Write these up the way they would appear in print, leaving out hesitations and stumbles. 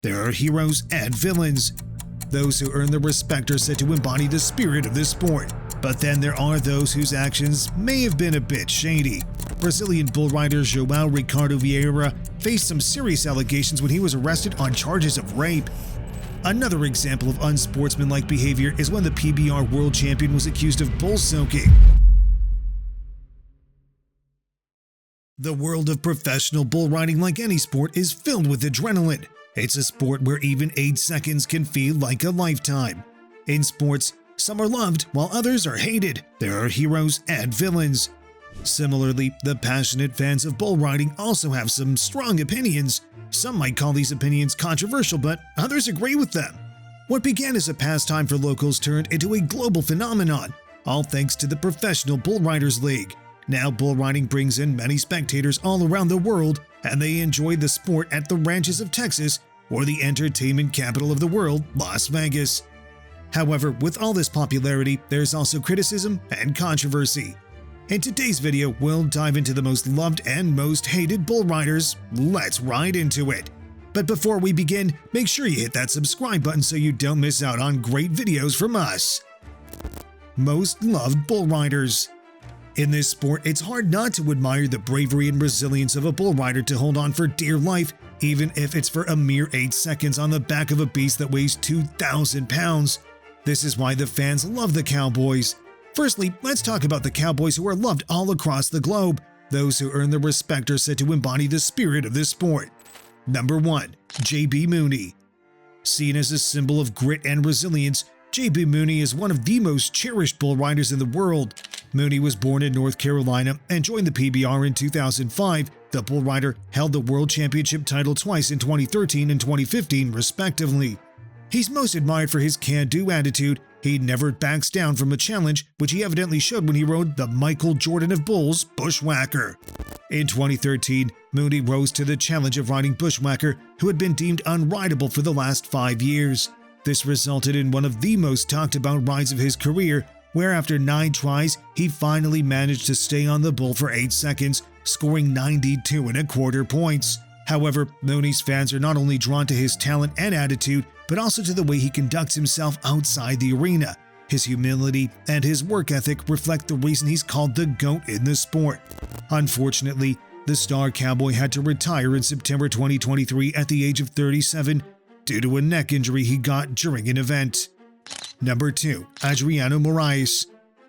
There are heroes and villains. Those who earn the respect are said to embody the spirit of this sport, but then there are those whose actions may have been a bit shady. Brazilian bull rider João Ricardo Vieira faced some serious allegations when he was arrested on charges of rape. Another example of unsportsmanlike behavior is when the PBR world champion was accused of bull soaking. The world of professional bull riding, like any sport, is filled with adrenaline. It's a sport where even 8 seconds can feel like a lifetime. In sports, some are loved while others are hated. There are heroes and villains. Similarly, the passionate fans of bull riding also have some strong opinions. Some might call these opinions controversial, but others agree with them. What began as a pastime for locals turned into a global phenomenon, all thanks to the Professional Bull Riders League. Now bull riding brings in many spectators all around the world, and they enjoy the sport at the ranches of Texas or the entertainment capital of the world, Las Vegas. However, with all this popularity, there's also criticism and controversy. In today's video, we'll dive into the most loved and most hated bull riders. Let's ride into it. But before we begin, make sure you hit that subscribe button so you don't miss out on great videos from us. Most loved bull riders. In this sport, it's hard not to admire the bravery and resilience of a bull rider to hold on for dear life, even if it's for a mere 8 seconds on the back of a beast that weighs 2,000 pounds. This is why the fans love the cowboys. Firstly, let's talk about the cowboys who are loved all across the globe. Those who earn the respect are said to embody the spirit of this sport. Number 1. J.B. Mooney. Seen as a symbol of grit and resilience, J.B. Mooney is one of the most cherished bull riders in the world. Mooney was born in North Carolina and joined the PBR in 2005. The bull rider held the world championship title twice in 2013 and 2015, respectively. He's most admired for his can-do attitude. He never backs down from a challenge, which he evidently showed when he rode the Michael Jordan of bulls, Bushwhacker. In 2013, Mooney rose to the challenge of riding Bushwhacker, who had been deemed unrideable for the last 5 years. This resulted in one of the most talked about rides of his career, where after 9 tries, he finally managed to stay on the bull for 8 seconds, scoring 92.25 points. However, Mooney's fans are not only drawn to his talent and attitude, but also to the way he conducts himself outside the arena. His humility and his work ethic reflect the reason he's called the GOAT in the sport. Unfortunately, the star cowboy had to retire in September 2023 at the age of 37 due to a neck injury he got during an event. Number 2. Adriano Moraes.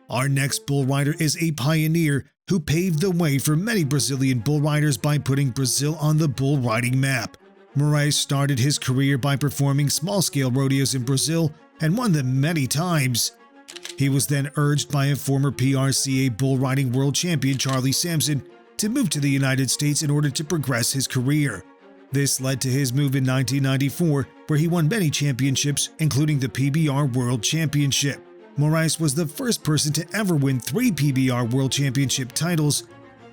Our next bull rider is a pioneer who paved the way for many Brazilian bull riders by putting Brazil on the bull riding map. Moraes started his career by performing small-scale rodeos in Brazil and won them many times. He was then urged by a former PRCA bull riding world champion Charlie Sampson to move to the United States in order to progress his career. This led to his move in 1994, where he won many championships, including the PBR World Championship. Moraes was the first person to ever win 3 PBR World Championship titles.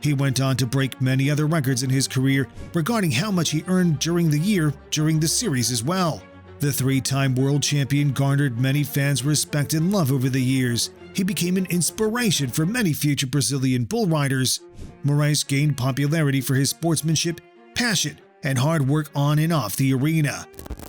He went on to break many other records in his career regarding how much he earned during the year during the series as well. The 3-time world champion garnered many fans' respect and love over the years. He became an inspiration for many future Brazilian bull riders. Moraes gained popularity for his sportsmanship, passion, and hard work on and off the arena.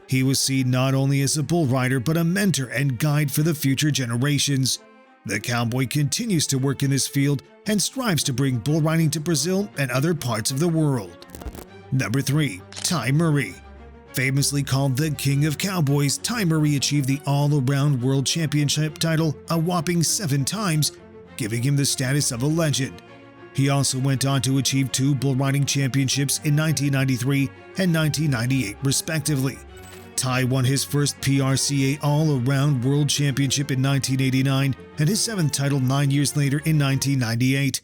He was seen not only as a bull rider but a mentor and guide for the future generations. The cowboy continues to work in this field and strives to bring bull riding to Brazil and other parts of the world. Number 3. Ty Murray. Famously called the King of Cowboys, Ty Murray achieved the all-around world championship title a whopping 7 times, giving him the status of a legend. He also went on to achieve 2 bull riding championships in 1993 and 1998, respectively. Ty won his first PRCA All-Around World Championship in 1989 and his 7th title 9 years later in 1998.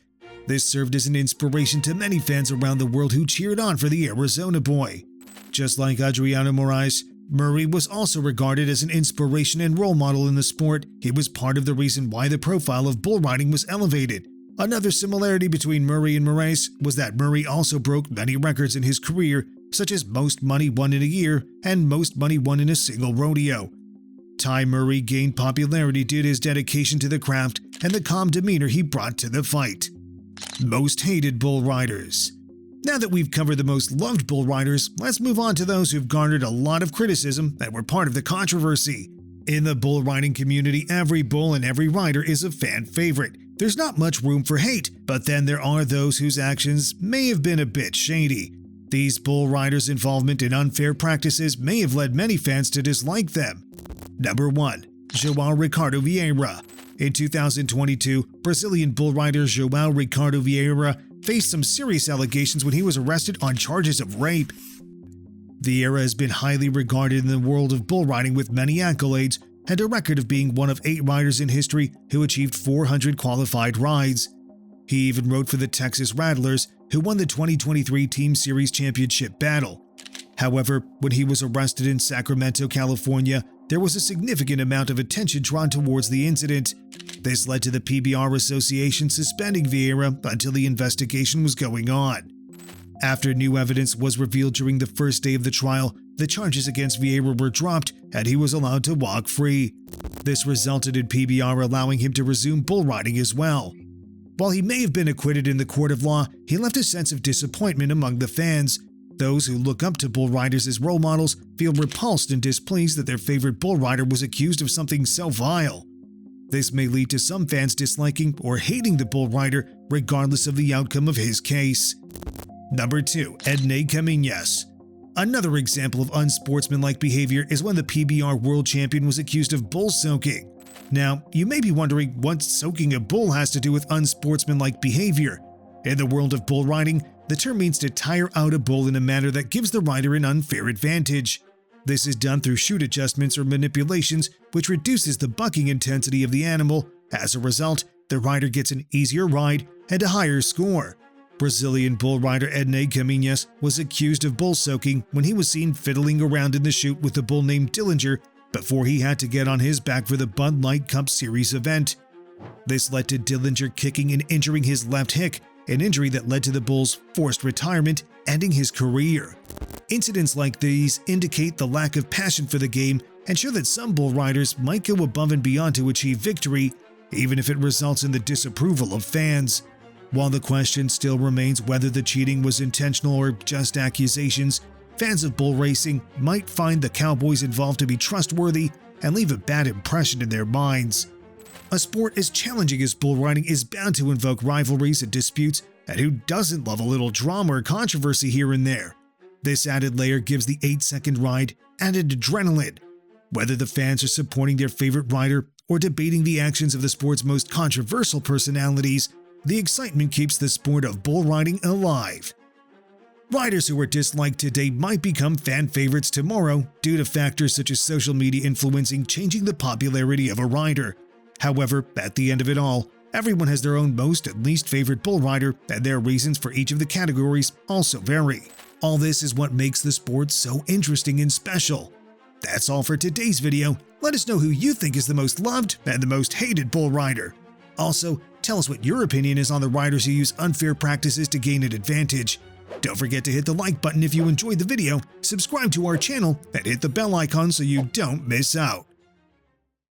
This served as an inspiration to many fans around the world who cheered on for the Arizona boy. Just like Adriano Moraes, Murray was also regarded as an inspiration and role model in the sport. He was part of the reason why the profile of bull riding was elevated. Another similarity between Murray and Moraes was that Murray also broke many records in his career, such as most money won in a year and most money won in a single rodeo. Ty Murray gained popularity due to his dedication to the craft and the calm demeanor he brought to the fight. Most hated bull riders. Now that we've covered the most loved bull riders, let's move on to those who've garnered a lot of criticism that were part of the controversy. In the bull riding community, every bull and every rider is a fan favorite. There's not much room for hate, but then there are those whose actions may have been a bit shady. These bull riders' involvement in unfair practices may have led many fans to dislike them. Number 1. João Ricardo Vieira. In 2022, Brazilian bull rider João Ricardo Vieira faced some serious allegations when he was arrested on charges of rape. Vieira has been highly regarded in the world of bull riding with many accolades and a record of being one of 8 riders in history who achieved 400 qualified rides. He even rode for the Texas Rattlers, who won the 2023 Team Series Championship battle. However, when he was arrested in Sacramento, California, there was a significant amount of attention drawn towards the incident. This led to the PBR Association suspending Vieira until the investigation was going on. After new evidence was revealed during the first day of the trial, the charges against Vieira were dropped and he was allowed to walk free. This resulted in PBR allowing him to resume bull riding as well. While he may have been acquitted in the court of law, he left a sense of disappointment among the fans. Those who look up to bull riders as role models feel repulsed and displeased that their favorite bull rider was accused of something so vile. This may lead to some fans disliking or hating the bull rider regardless of the outcome of his case. Number 2. Ednei Caminhas. Another example of unsportsmanlike behavior is when the PBR world champion was accused of bull soaking. Now, you may be wondering what soaking a bull has to do with unsportsmanlike behavior. In the world of bull riding, the term means to tire out a bull in a manner that gives the rider an unfair advantage. This is done through chute adjustments or manipulations, which reduces the bucking intensity of the animal. As a result, the rider gets an easier ride and a higher score. Brazilian bull rider Ednei Caminhas was accused of bull soaking when he was seen fiddling around in the chute with a bull named Dillinger before he had to get on his back for the Bud Light Cup Series event. This led to Dillinger kicking and injuring his left hick, an injury that led to the bull's forced retirement, ending his career. Incidents like these indicate the lack of passion for the game and show that some bull riders might go above and beyond to achieve victory, even if it results in the disapproval of fans. While the question still remains whether the cheating was intentional or just accusations, fans of bull racing might find the cowboys involved to be trustworthy and leave a bad impression in their minds. A sport as challenging as bull riding is bound to invoke rivalries and disputes, and who doesn't love a little drama or controversy here and there? This added layer gives the 8-second ride added adrenaline. Whether the fans are supporting their favorite rider or debating the actions of the sport's most controversial personalities, the excitement keeps the sport of bull riding alive. Riders who are disliked today might become fan favorites tomorrow due to factors such as social media influencing changing the popularity of a rider. However, at the end of it all, everyone has their own most and least favorite bull rider, and their reasons for each of the categories also vary. All this is what makes the sport so interesting and special. That's all for today's video. Let us know who you think is the most loved and the most hated bull rider. Also, tell us what your opinion is on the riders who use unfair practices to gain an advantage. Don't forget to hit the like button if you enjoyed the video, subscribe to our channel, and hit the bell icon so you don't miss out.